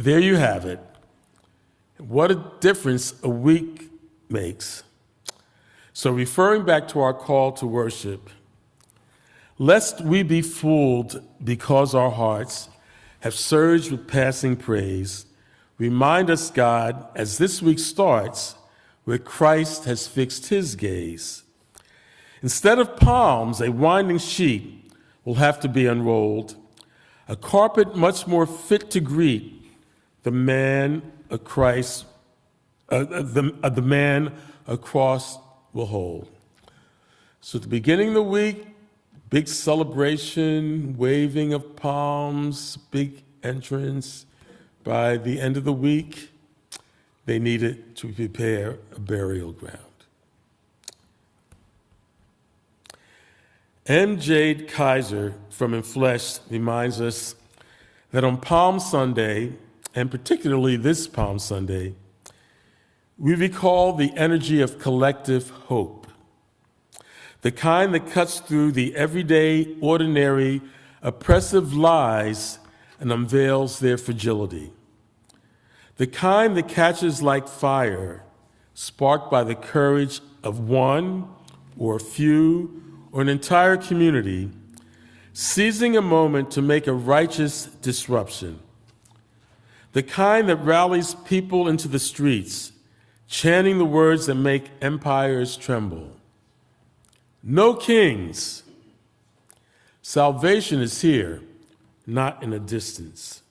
There you have it. What a difference a week makes. So referring back to our call to worship, lest we be fooled because our hearts have surged with passing praise, remind us, God, as this week starts, where Christ has fixed his gaze. Instead of palms, a winding sheet will have to be unrolled, a carpet much more fit to greet the man of Christ, the man a cross will hold. So at the beginning of the week, big celebration, waving of palms, big entrance. By the end of the week, they needed to prepare a burial ground. M. Jade Kaiser from Infleshed reminds us that on Palm Sunday, and particularly this Palm Sunday, we recall the energy of collective hope, the kind that cuts through the everyday, ordinary, oppressive lies and unveils their fragility, the kind that catches like fire, sparked by the courage of one or a few or an entire community, seizing a moment to make a righteous disruption, the kind that rallies people into the streets, chanting the words that make empires tremble. No kings. Salvation is here, not in a distance.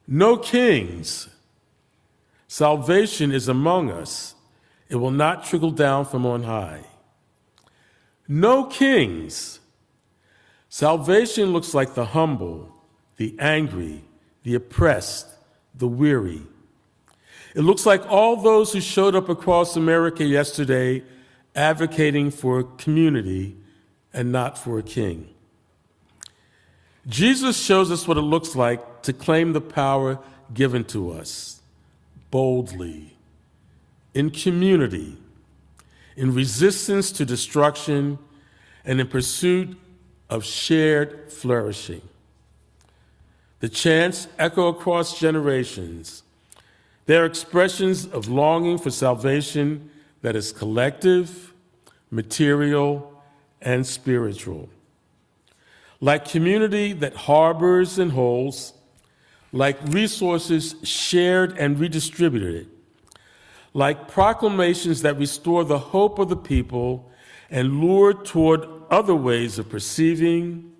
No kings. Salvation is among us. It will not trickle down from on high. No kings. Salvation looks like the humble, the angry, the oppressed, the weary. It looks like all those who showed up across America yesterday advocating for community and not for a king. Jesus shows us what it looks like to claim the power given to us boldly, in community, in resistance to destruction, and in pursuit of shared flourishing. The chants echo across generations. They are expressions of longing for salvation that is collective, material, and spiritual. Like community that harbors and holds, like resources shared and redistributed, like proclamations that restore the hope of the people and lure toward other ways of perceiving,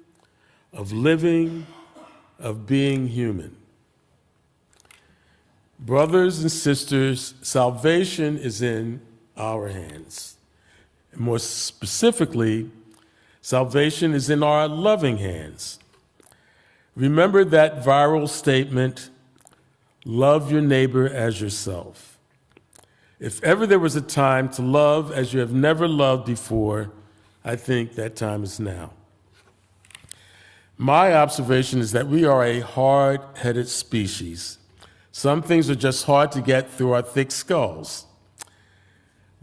of living, of being human. Brothers and sisters, salvation is in our hands. And more specifically, salvation is in our loving hands. Remember that viral statement, love your neighbor as yourself. If ever there was a time to love as you have never loved before, I think that time is now. My observation is that we are a hard-headed species. Some things are just hard to get through our thick skulls.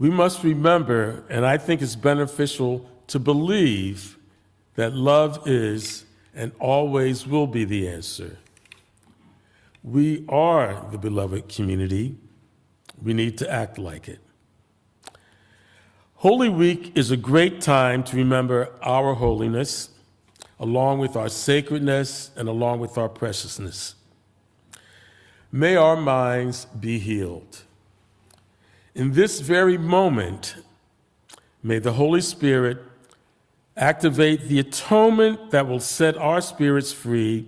We must remember, and I think it's beneficial to believe, that love is and always will be the answer. We are the beloved community. We need to act like it. Holy Week is a great time to remember our holiness, along with our sacredness and along with our preciousness. May our minds be healed. In this very moment, may the Holy Spirit activate the atonement that will set our spirits free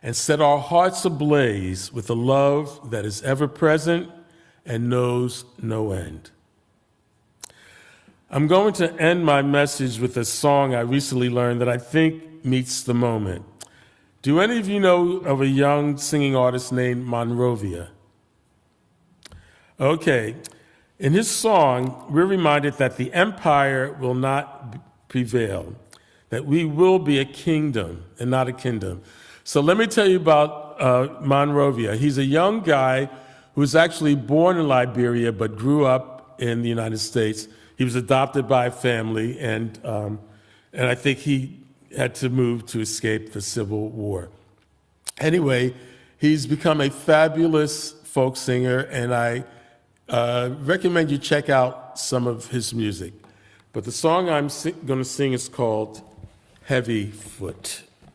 and set our hearts ablaze with a love that is ever present and knows no end. I'm going to end my message with a song I recently learned that I think meets the moment. Do any of you know of a young singing artist named Monrovia? Okay. In his song, we're reminded that the empire will not prevail, that we will be a kingdom and not a kingdom. So let me tell you about Monrovia. He's a young guy who was actually born in Liberia but grew up in the United States. He was adopted by a family, and I think he had to move to escape the Civil War. Anyway, He's become a fabulous folk singer, and I recommend you check out some of his music. But the song I'm going to sing is called Heavy Foot.